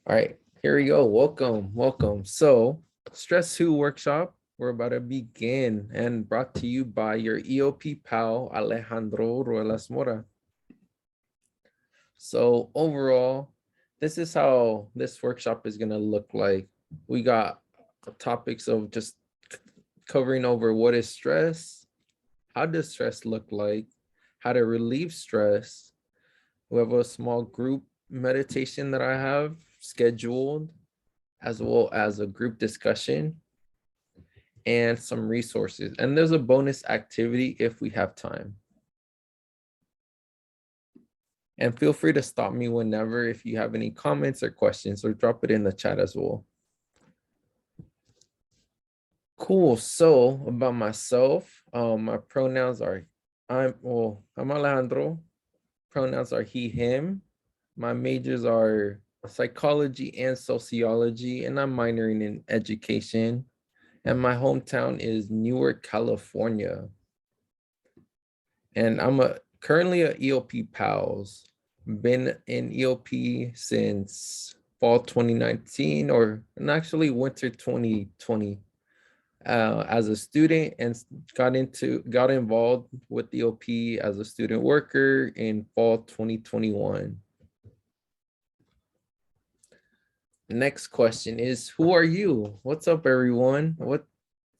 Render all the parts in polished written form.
All right, here we go. Welcome. So, Stress 2 workshop, we're about to begin and brought to you by your EOP pal, Alejandro Ruelas Mora. So, overall, this is how this workshop is going to look like. We got topics of just covering over what is stress, how does stress look like, how to relieve stress. We have a small group meditation that I have scheduled, as well as a group discussion and some resources. And there's a bonus activity if we have time. And feel free to stop me whenever if you have any comments or questions, or drop it in the chat as well. Cool. So about myself, my pronouns are I'm Alejandro. Pronouns are he, him. My majors are psychology and sociology, and I'm minoring in education. And my hometown is Newark, California. And I'm currently a EOP PALS. Been in EOP since fall 2019, or and actually winter 2020, as a student, and got involved with EOP as a student worker in fall 2021. Next question is, who are you? What's up, everyone?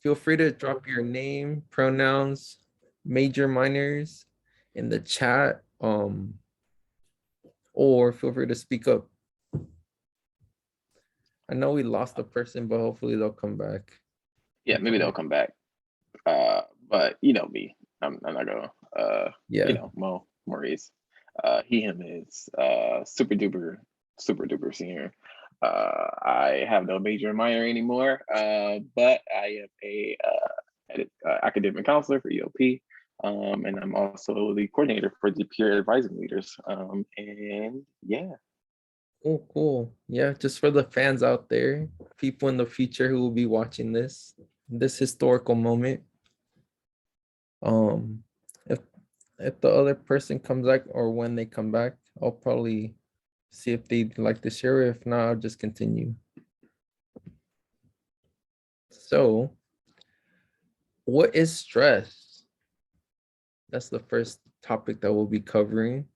Feel free to drop your name, pronouns, major, minors in the chat, or feel free to speak up. I know we lost a person, but hopefully they'll come back. Yeah, maybe they'll come back. But you know me, I'm not gonna Yeah. Maurice. He him is super duper senior. I have no major and minor anymore, but I am a academic counselor for EOP, and I'm also the coordinator for the peer advising leaders. And yeah. Cool. Yeah, just for the fans out there, people in the future who will be watching this historical moment. Um, if if the other person comes back, or when they come back, I'll probably see if they'd like to share. If not, I'll just continue. So, what is stress? That's the first topic that we'll be covering.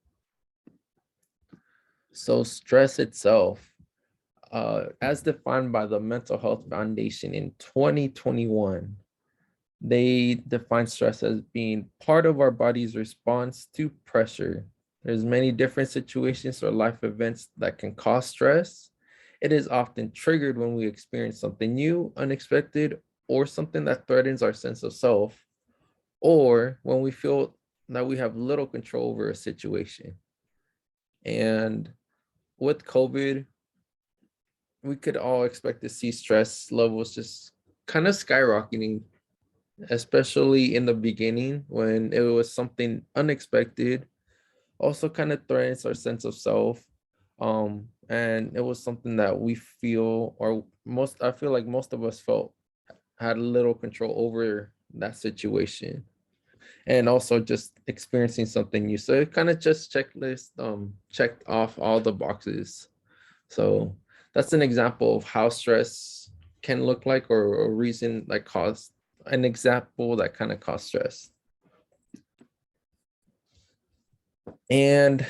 So, stress itself, as defined by the Mental Health Foundation in 2021, they define stress as being part of our body's response to pressure. There's many different situations or life events that can cause stress. It is often triggered when we experience something new, unexpected, or something that threatens our sense of self, or when we feel that we have little control over a situation. And with COVID, we could all expect to see stress levels just kind of skyrocketing, especially in the beginning when it was something unexpected, also kind of threatens our sense of self. And it was something that we feel, or I feel like most of us felt had little control over that situation. And also just experiencing something new. So it kind of just checked off all the boxes. So that's an example of how stress can look like, or a reason that caused an example that kind of caused stress. And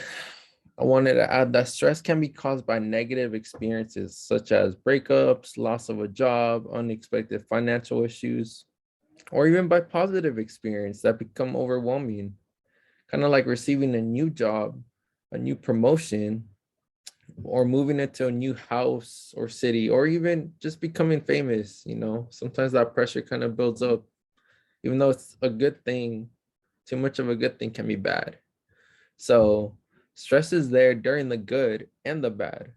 I wanted to add that stress can be caused by negative experiences such as breakups, loss of a job, unexpected financial issues, or even by positive experience that become overwhelming, kind of like receiving a new job, a new promotion, or moving into a new house or city, or even just becoming famous. Sometimes that pressure kind of builds up, even though it's a good thing. Too much of a good thing can be bad. So stress is there during the good and the bad.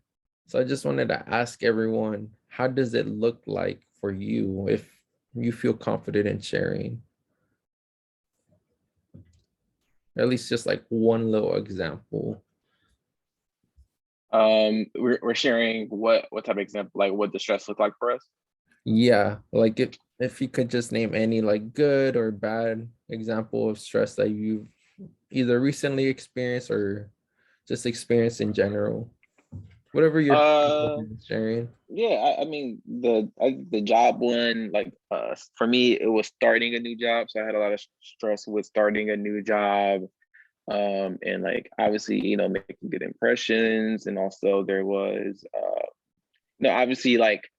So I just wanted to ask everyone, how does it look like for you, if you feel confident in sharing? Or at least just like one little example. We're sharing what type of example, like what the stress look like for us. Yeah, like if you could just name any like good or bad example of stress that you've either recently experienced or just experienced in general. Whatever you're Uh, comfortable sharing. yeah, I mean the job one, like for me, it was starting a new job, so I had a lot of stress with starting a new job, and like obviously, making good impressions, and also there was, no, obviously like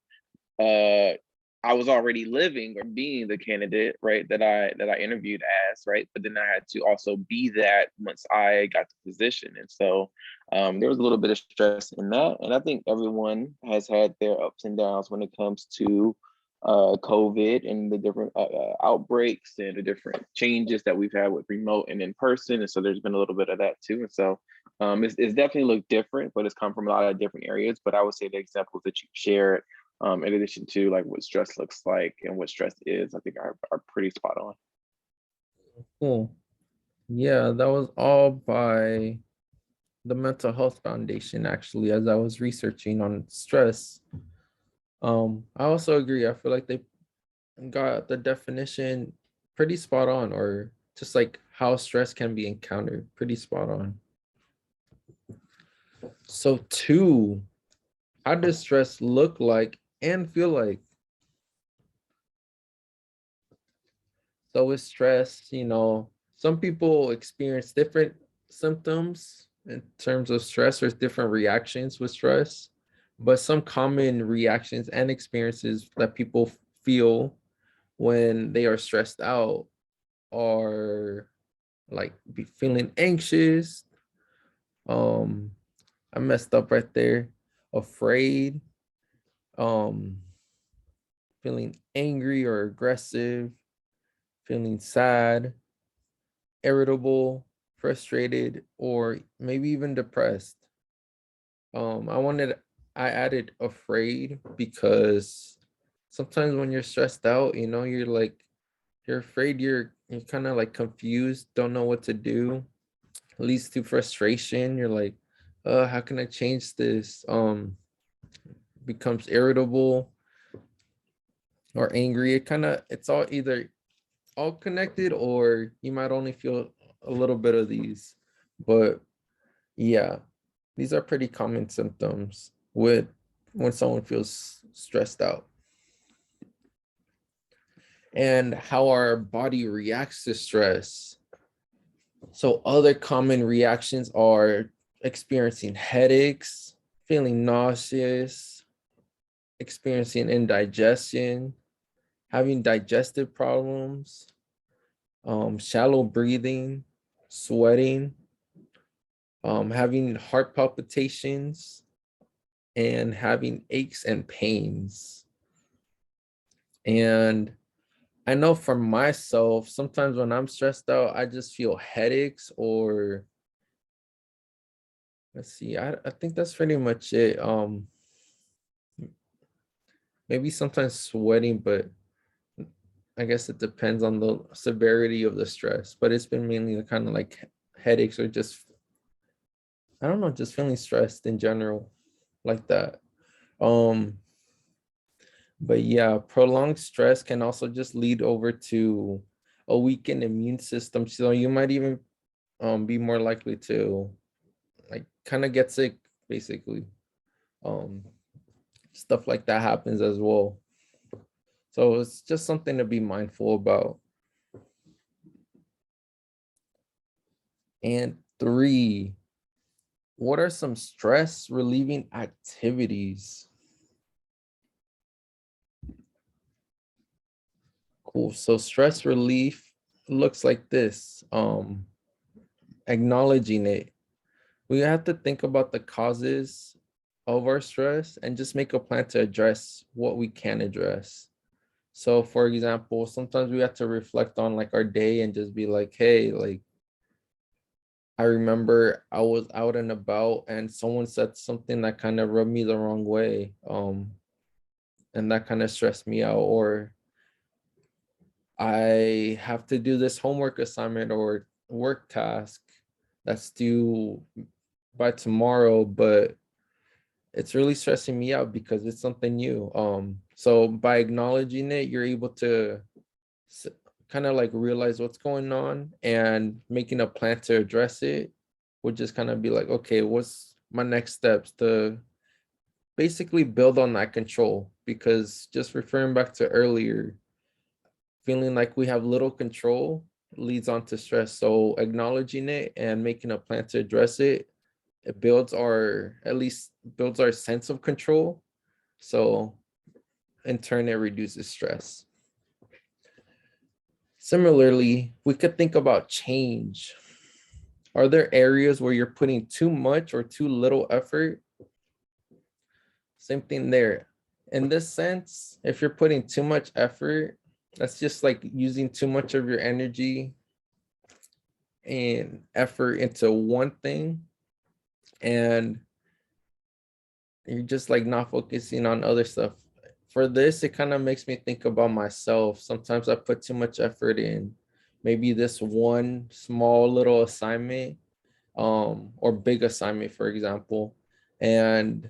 uh I was already living or being the candidate, right, that I interviewed as, right? But then I had to also be that once I got the position. And so there was a little bit of stress in that. And I think everyone has had their ups and downs when it comes to COVID and the different outbreaks and the different changes that we've had with remote and in person. And so there's been a little bit of that too. And so it's definitely looked different, but it's come from a lot of different areas. But I would say the examples that you shared, in addition to like what stress looks like and what stress is, I think are pretty spot on. Cool. Yeah, that was all by the Mental Health Foundation, actually, as I was researching on stress. I also agree. I feel like they got the definition pretty spot on, or just like how stress can be encountered, pretty spot on. So, two, how does stress look like and feel like? So, with stress, some people experience different symptoms in terms of stress, or different reactions with stress, but some common reactions and experiences that people feel when they are stressed out are like be feeling anxious. um I messed up right there. Afraid, um feeling angry or aggressive, feeling sad, irritable, frustrated, or maybe even depressed. I added afraid because sometimes when you're stressed out, you're afraid, you're kind of like confused, don't know what to do, leads to frustration. You're like, how can I change this? Becomes irritable or angry. It's all either all connected, or you might only feel a little bit of these. But yeah, these are pretty common symptoms with when someone feels stressed out. And how our body reacts to stress. So other common reactions are experiencing headaches, feeling nauseous, experiencing indigestion, having digestive problems, shallow breathing, sweating, having heart palpitations, and having aches and pains. And I know for myself, sometimes when I'm stressed out, I just feel headaches, or let's see, I think that's pretty much it. Maybe sometimes sweating, but I guess it depends on the severity of the stress. But it's been mainly the kind of like headaches, or just, I don't know, just feeling stressed in general, like that. Um, but yeah, prolonged stress can also just lead over to a weakened immune system. So you might even be more likely to like kind of get sick, basically. Um, Stuff like that happens as well. So it's just something to be mindful about. And three, what are some stress relieving activities? Cool. So stress relief looks like this. Acknowledging it. We have to think about the causes of our stress and just make a plan to address what we can address. So for example, sometimes we have to reflect on like our day and just be like, hey, like I remember I was out and about and someone said something that kind of rubbed me the wrong way. And that kind of stressed me out. Or I have to do this homework assignment or work task that's due by tomorrow, but it's really stressing me out because it's something new. So by acknowledging it, you're able to kind of like realize what's going on, and making a plan to address it would just kind of be like, okay, what's my next steps to basically build on that control, because just referring back to earlier, feeling like we have little control leads on to stress. So acknowledging it and making a plan to address it, it builds our, at least builds our sense of control. So in turn, it reduces stress. Similarly, we could think about change. Are there areas where you're putting too much or too little effort? Same thing there. In this sense, if you're putting too much effort, that's just like using too much of your energy and effort into one thing, and you're just like not focusing on other stuff. For this, it kind of makes me think about myself. Sometimes I put too much effort in maybe this one small little assignment, or big assignment, for example, and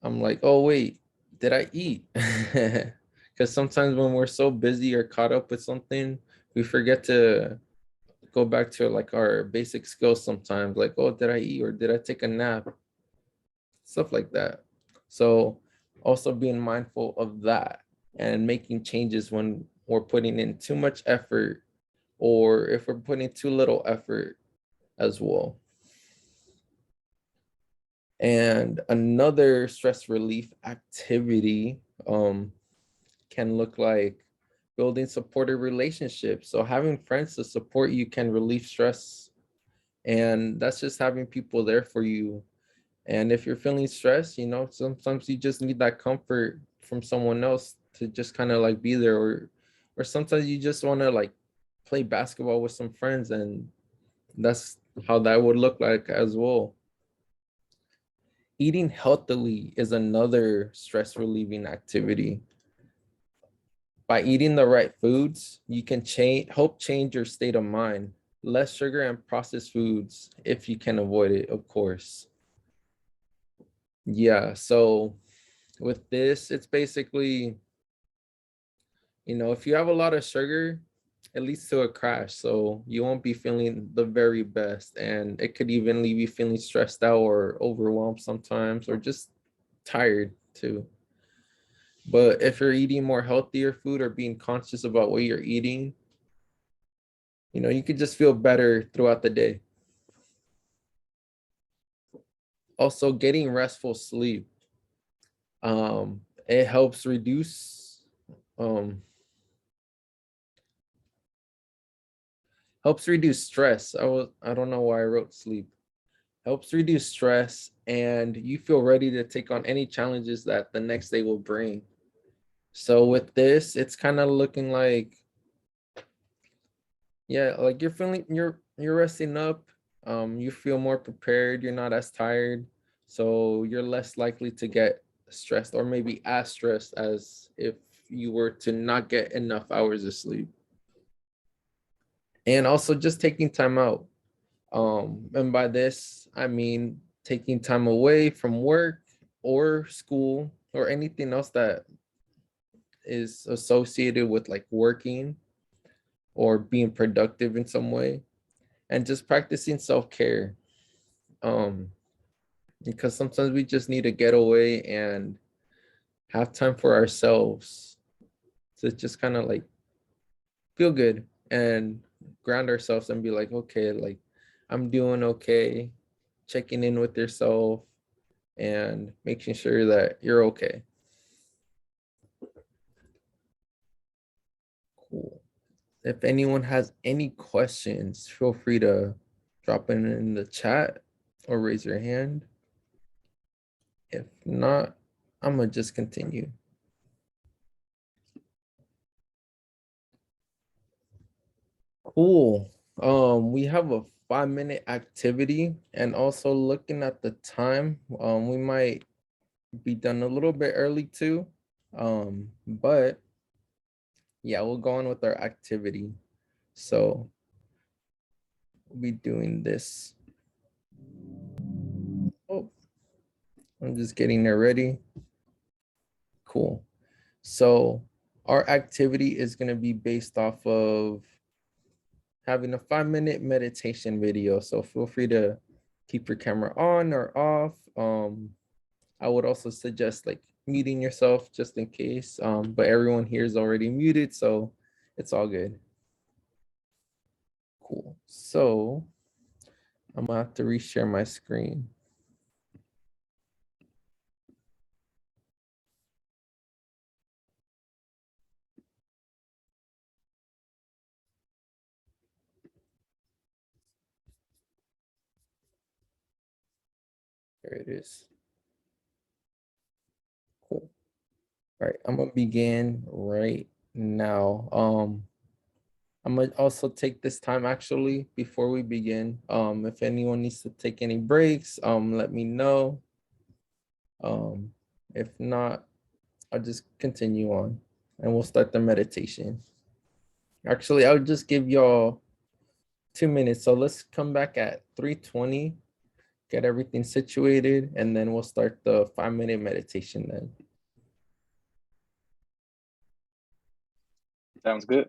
I'm like, oh wait, did I eat? Because sometimes when we're so busy or caught up with something, we forget to go back to like our basic skills sometimes, like, oh, did I eat or did I take a nap? Stuff like that. So also being mindful of that and making changes when we're putting in too much effort, or if we're putting too little effort as well. And another stress relief activity can look like building supportive relationships. So having friends to support you can relieve stress. And that's just having people there for you. And if you're feeling stressed, sometimes you just need that comfort from someone else to just kind of like be there, or sometimes you just want to like play basketball with some friends, and that's how that would look like as well. Eating healthily is another stress relieving activity. By eating the right foods, you can help change your state of mind. Less sugar and processed foods if you can avoid it, of course. Yeah, so with this, it's basically, if you have a lot of sugar, it leads to a crash. So you won't be feeling the very best. And it could even leave you feeling stressed out or overwhelmed sometimes, or just tired too. But if you're eating more healthier food or being conscious about what you're eating, you could just feel better throughout the day. Also, getting restful sleep. It um helps reduce stress. I don't know why I wrote sleep. Helps reduce stress, and you feel ready to take on any challenges that the next day will bring. So with this, it's kind of looking like, yeah, like you're resting up. You feel more prepared, you're not as tired, so you're less likely to get stressed, or maybe as stressed as if you were to not get enough hours of sleep. And also just taking time out. And by this, I mean taking time away from work or school or anything else that is associated with like working or being productive in some way, and just practicing self-care. Um, because sometimes we just need to get away and have time for ourselves to just kind of like feel good and ground ourselves and be like, okay, like I'm doing okay, checking in with yourself and making sure that you're okay. Cool. If anyone has any questions, feel free to drop it in the chat or raise your hand. If not, I'm gonna just continue. Cool. We have a 5-minute activity, and also looking at the time, we might be done a little bit early too. But yeah, we'll go on with our activity. So we'll be doing this. Oh, I'm just getting there ready. Cool. So our activity is going to be based off of having a 5-minute meditation video. So feel free to keep your camera on or off. I would also suggest like muting yourself just in case. But everyone here is already muted, so it's all good. Cool. So I'm gonna have to reshare my screen. There it is. Cool. All right, I'm gonna begin right now. I'm gonna also take this time actually before we begin. If anyone needs to take any breaks, let me know. Um, if not, I'll just continue on and we'll start the meditation. Actually, I'll just give y'all 2 minutes. So let's come back at 3:20, get everything situated, and then we'll start the 5-minute meditation then. Sounds good.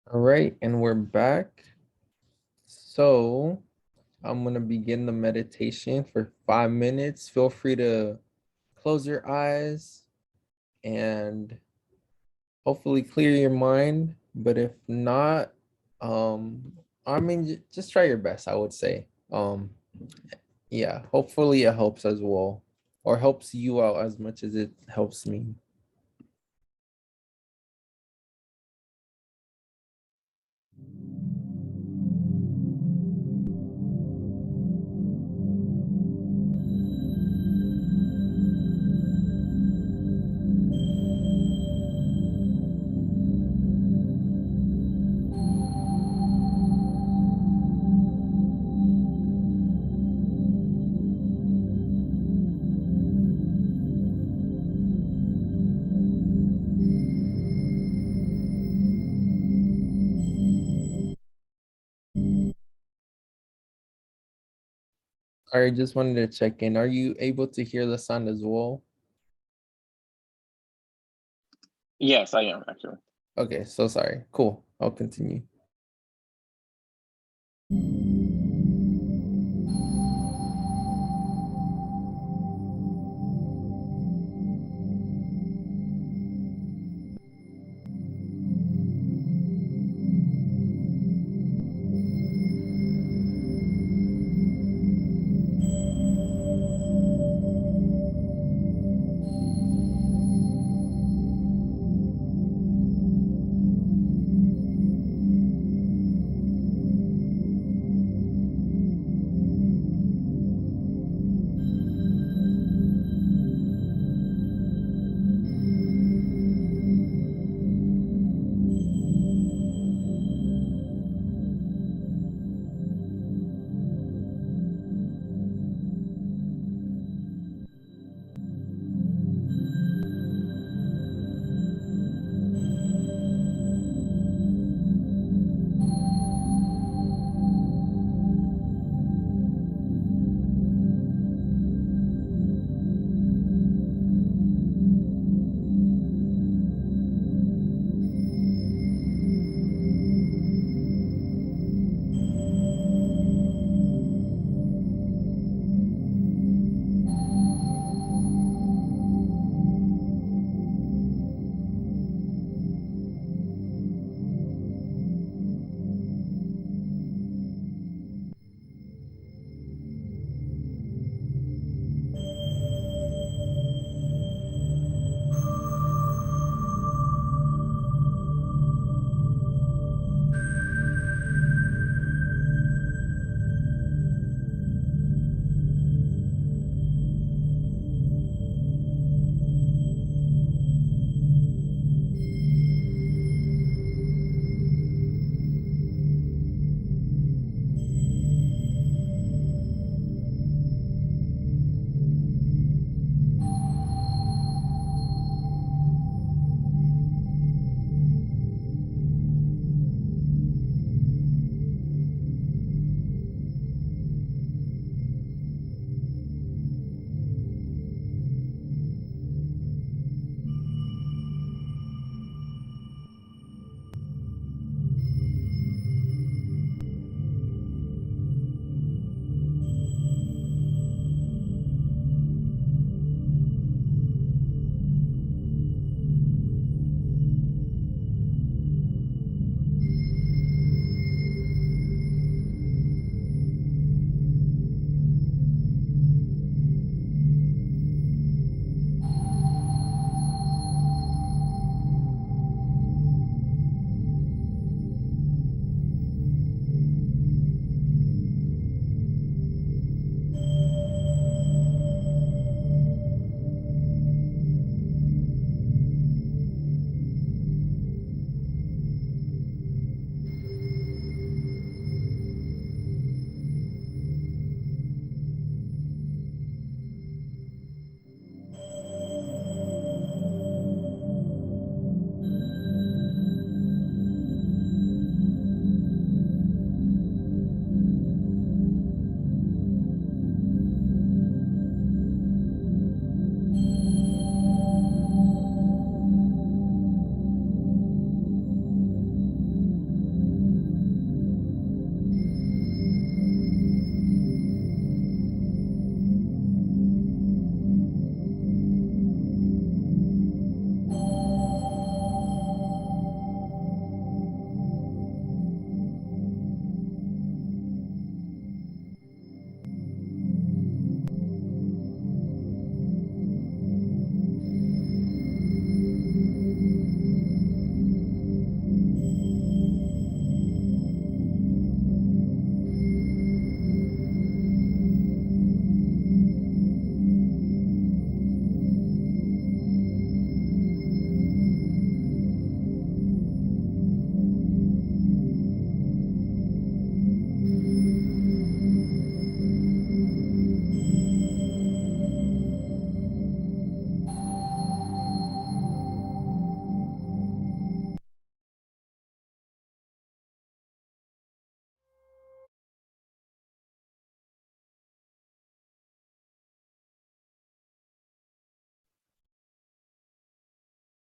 All right, and we're back. So I'm gonna begin the meditation for 5 minutes. Feel free to close your eyes and hopefully clear your mind. But if not, um, I mean, just try your best, I would say. Yeah, hopefully it helps as well, or helps you out as much as it helps me. I just wanted to check in. Are you able to hear the sound as well? Yes, I am actually. Okay, so sorry. Cool. I'll continue.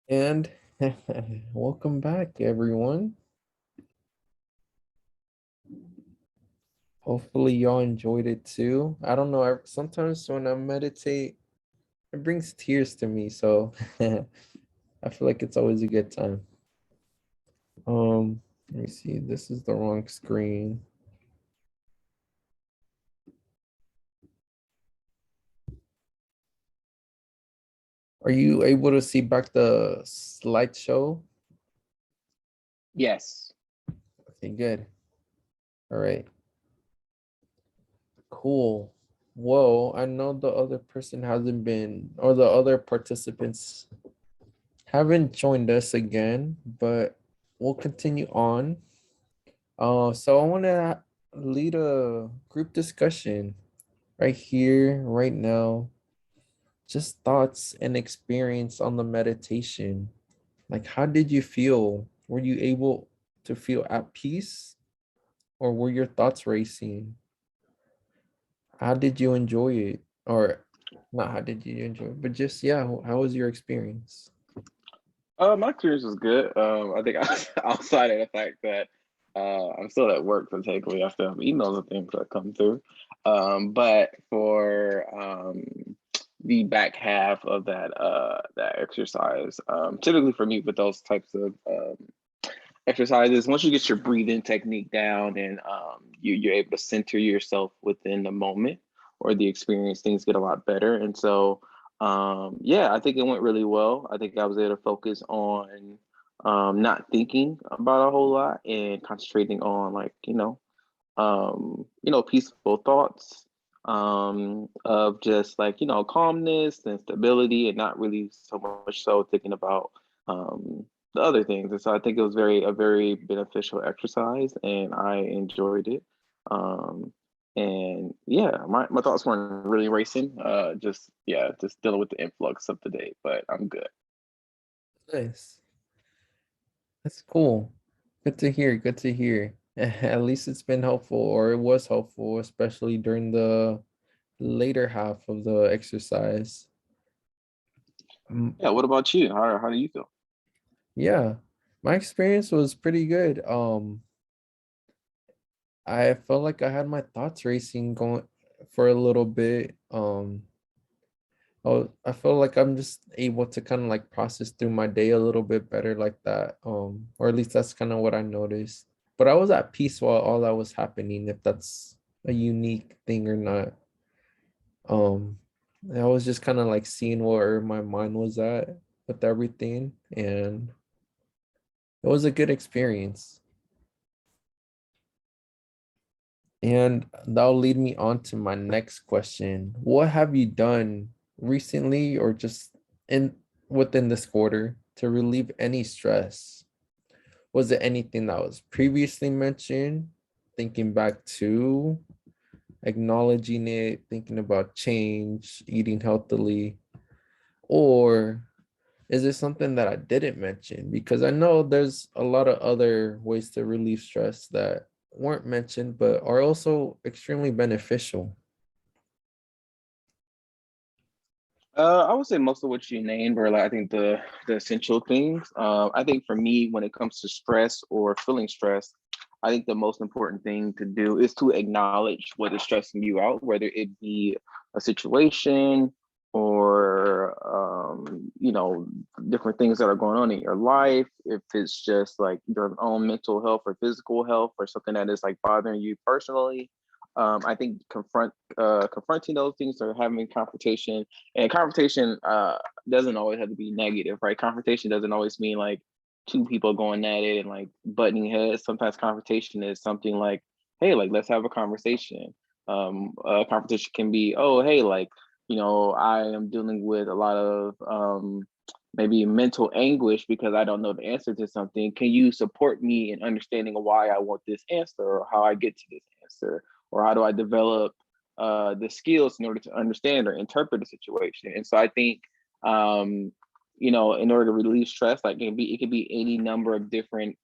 And welcome back, everyone. Hopefully, y'all enjoyed it too. I don't know. Sometimes when I meditate, it brings tears to me. So I feel like it's always a good time. Let me see. This is the wrong screen. Are you able to see back the slideshow? Yes. Okay, good. All right. Cool. Whoa, I know the other person hasn't been, or the other participants haven't joined us again, but we'll continue on. So I want to lead a group discussion right here, right now. Just thoughts and experience on the meditation. Like, how did you feel? Were you able to feel at peace, or were your thoughts racing? How did you enjoy it? Or not how did you enjoy it, but just, yeah, how was your experience? My experience was good. I think outside of the fact that I'm still at work for takeaway, I still have emails and things that come through. But for the back half of that exercise, typically for me with those types of exercises, once you get your breathing technique down and you're able to center yourself within the moment or the experience, things get a lot better. And so, yeah, I think it went really well. I think I was able to focus on not thinking about a whole lot and concentrating on like, peaceful thoughts of just like, calmness and stability and not really so much so thinking about the other things. And so I think it was a very beneficial exercise and I enjoyed it. Um, and yeah, my thoughts weren't really racing. Just dealing with the influx of the day, but I'm good. Nice. That's cool. Good to hear. Good to hear. At least it's been helpful, or it was helpful, especially during the later half of the exercise. Mm, Yeah, what about you? How do you feel? yeah, my experience was pretty good. I felt like I had my thoughts racing going for a little bit. I feel like I'm just able to kind of like process through my day a little bit better like that. Or at least that's kind of what I noticed. But I was at peace while all that was happening, if that's a unique thing or not. Um, I was just kind of like seeing where my mind was at with everything, and it was a good experience. And that'll lead me on to my next question. What have you done recently or just in within this quarter to relieve any stress? Was it anything that was previously mentioned? Thinking back to acknowledging it, thinking about change, eating healthily, or is it something that I didn't mention? Because I know there's a lot of other ways to relieve stress that weren't mentioned, but are also extremely beneficial. I would say most of what you named were like I think the essential things. I think for me, when it comes to stress or feeling stressed, I think the most important thing to do is to acknowledge what is stressing you out, whether it be a situation or different things that are going on in your life. If it's just like your own mental health or physical health or something that is like bothering you personally. I think confronting those things or having confrontation and confrontation doesn't always have to be negative, right? Confrontation doesn't always mean like two people going at it and like butting heads. Sometimes confrontation is something like, hey, like let's have a conversation. Confrontation can be, oh, hey, like, I am dealing with a lot of maybe mental anguish because I don't know the answer to something. Can you support me in understanding why I want this answer or how I get to this answer? Or how do I develop the skills in order to understand or interpret the situation? And so I think, in order to relieve stress, like it could be any number of different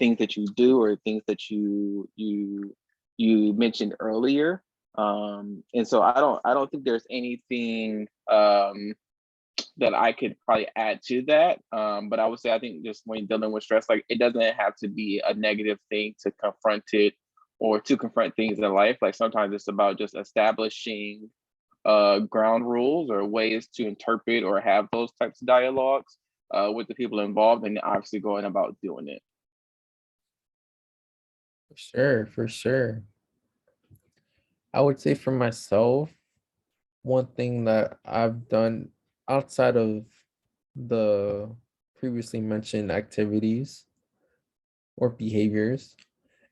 things that you do or things that you mentioned earlier. And so I don't think there's anything that I could probably add to that. But I would say I think just when dealing with stress, like it doesn't have to be a negative thing to confront it or to confront things in life. Like sometimes it's about just establishing ground rules or ways to interpret or have those types of dialogues with the people involved, and obviously going about doing it. For sure, for sure. I would say for myself, one thing that I've done outside of the previously mentioned activities or behaviors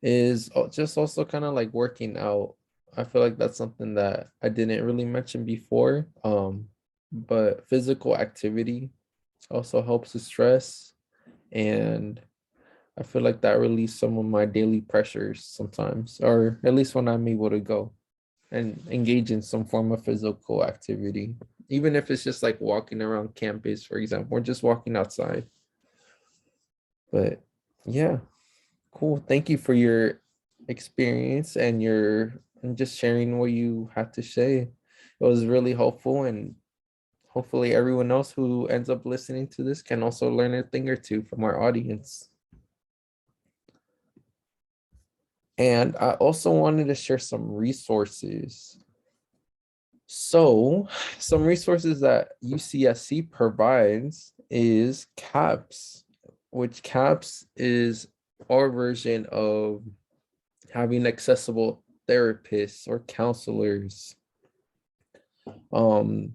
is just also kind of like working out. I feel like that's something that I didn't really mention before. But physical activity also helps with stress, and I feel like that relieves some of my daily pressures sometimes, or at least when I'm able to go and engage in some form of physical activity, even if it's just like walking around campus, for example, or just walking outside. But yeah, cool. Thank you for your experience and just sharing what you had to say. It was really helpful, and hopefully everyone else who ends up listening to this can also learn a thing or two from our audience. And I also wanted to share some resources. So, some resources that UCSC provides is CAPS, which CAPS is our version of having accessible therapists or counselors. Um,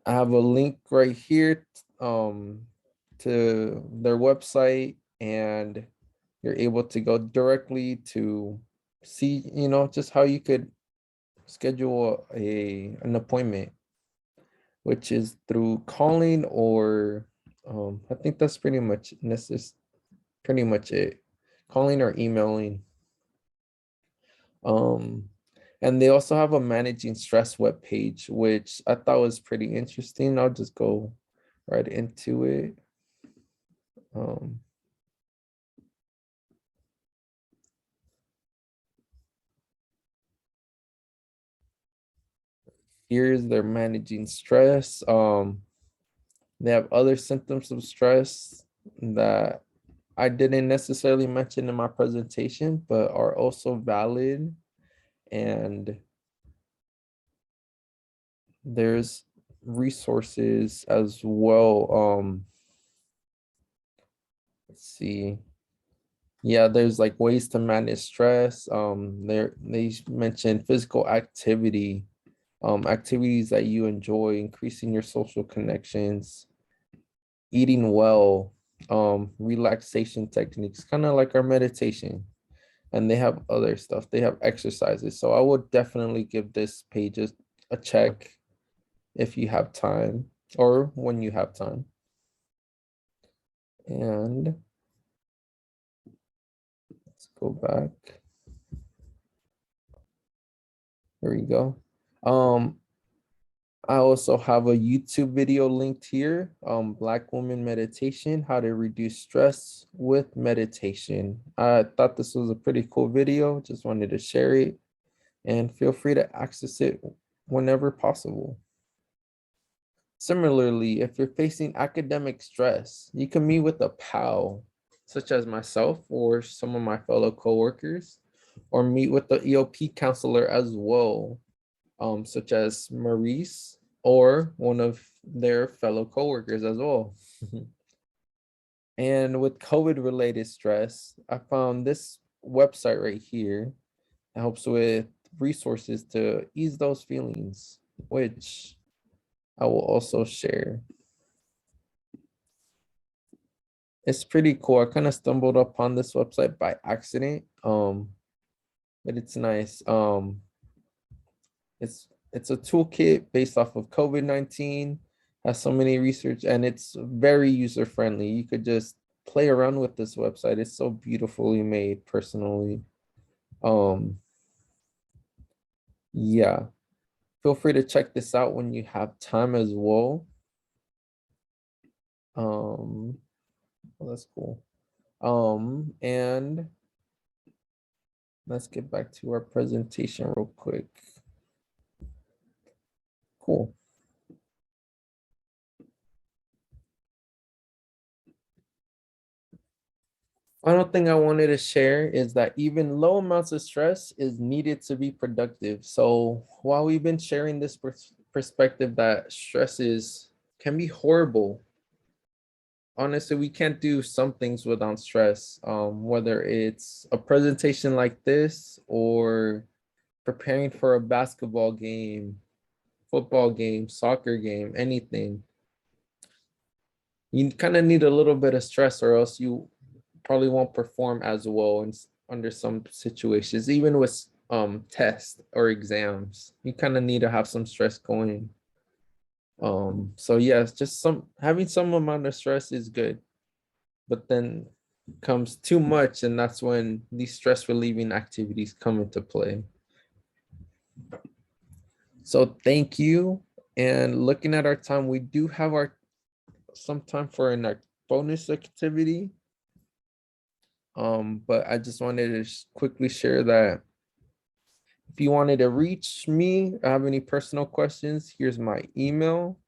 I have a link right here to their website, and you're able to go directly to see, just how you could schedule an appointment, which is through calling or I think that's pretty much it. Calling or emailing. Um, and they also have a managing stress webpage, which I thought was pretty interesting. I'll just go right into it. Um, Here's their managing stress. They have other symptoms of stress that I didn't necessarily mention in my presentation, but are also valid. And there's resources as well. Let's see. Yeah, there's like ways to manage stress. They mentioned physical activity, activities that you enjoy, increasing your social connections, eating well, relaxation techniques, kind of like our meditation. And they have other stuff. They have exercises. So I would definitely give this page a check if you have time or when you have time. And let's go back. Here we go. I also have a YouTube video linked here, Black Woman Meditation, How to Reduce Stress with Meditation. I thought this was a pretty cool video, just wanted to share it, and feel free to access it whenever possible. Similarly, if you're facing academic stress, you can meet with a pal, such as myself or some of my fellow coworkers, or meet with the EOP counselor as well, such as Maurice or one of their fellow coworkers as well. And with COVID-related stress, I found this website right here. It helps with resources to ease those feelings, which I will also share. It's pretty cool. I kind of stumbled upon this website by accident, but it's nice. It's a toolkit based off of COVID-19, has so many research, and it's very user friendly. You could just play around with this website. It's so beautifully made personally. Um, yeah, feel free to check this out when you have time as well. Well, that's cool. And let's get back to our presentation real quick. Cool. Final thing I wanted to share is that even low amounts of stress is needed to be productive. So while we've been sharing this perspective that can be horrible, honestly, we can't do some things without stress, whether it's a presentation like this or preparing for a basketball game, football game, soccer game, anything. You kind of need a little bit of stress or else you probably won't perform as well under some situations, even with tests or exams. You kind of need to have some stress going. So yes, just having some amount of stress is good, but then comes too much, and that's when these stress relieving activities come into play. So thank you. And looking at our time, we do have some time for a bonus activity. But I just wanted to quickly share that if you wanted to reach me or have any personal questions, here's my email,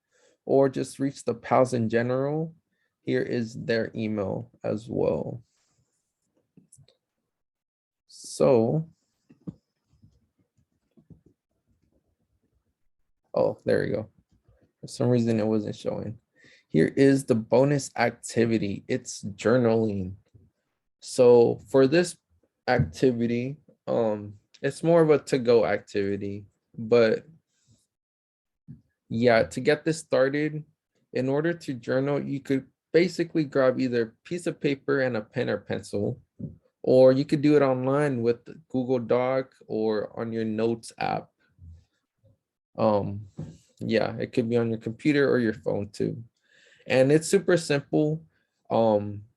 or just reach the PALS in general. Here is their email as well. So, oh, there you go. For some reason it wasn't showing. Here is the bonus activity. It's journaling. So for this activity, it's more of a to-go activity, but yeah, to get this started, in order to journal, you could basically grab either a piece of paper and a pen or pencil, or you could do it online with Google Doc or on your notes app. Yeah, it could be on your computer or your phone too. And it's super simple,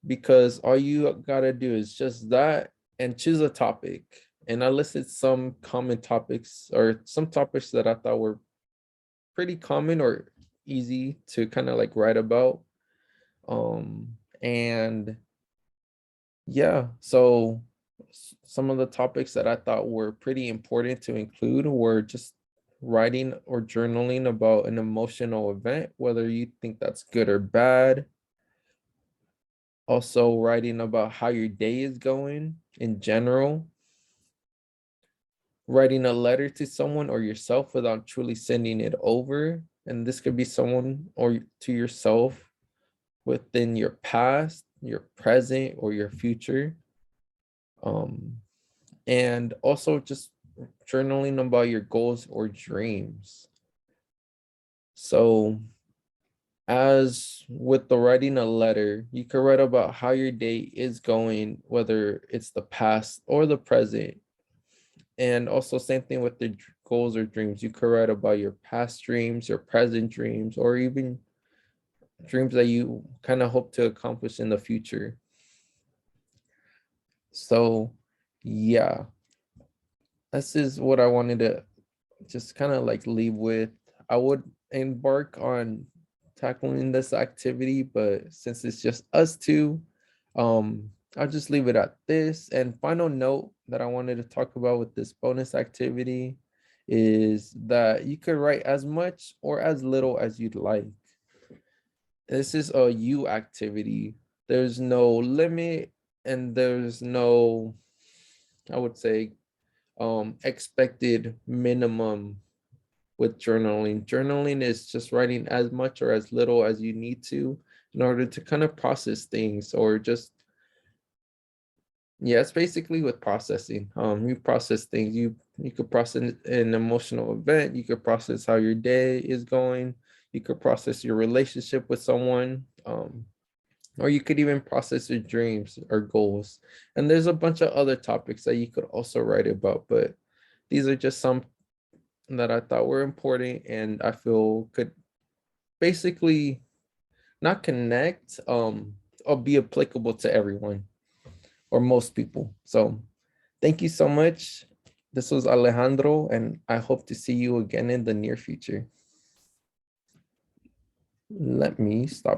because all you gotta do is just that and choose a topic. And I listed some common topics or some topics that I thought were pretty common or easy to kind of like write about. And yeah, so some of the topics that I thought were pretty important to include were just writing or journaling about an emotional event, whether you think that's good or bad. Also writing about how your day is going in general. Writing a letter to someone or yourself without truly sending it over. And this could be someone or to yourself within your past, your present, or your future. And also just journaling about your goals or dreams. So as with the writing a letter, you could write about how your day is going, whether it's the past or the present. And also same thing with the goals or dreams. You could write about your past dreams, your present dreams, or even dreams that you kind of hope to accomplish in the future. So yeah, this is what I wanted to just kind of like leave with. I would embark on tackling this activity, but since it's just us two, I'll just leave it at this. And final note that I wanted to talk about with this bonus activity is that you could write as much or as little as you'd like. This is a you activity. There's no limit and there's no, I would say, expected minimum with journaling. Journaling is just writing as much or as little as you need to in order to kind of process things, or just, yeah, it's basically with processing. You process things. You could process an emotional event. You could process how your day is going. You could process your relationship with someone. Or you could even process your dreams or goals. And there's a bunch of other topics that you could also write about, but these are just some that I thought were important and I feel could basically not connect, or be applicable to everyone or most people. So thank you so much. This was Alejandro, and I hope to see you again in the near future. Let me stop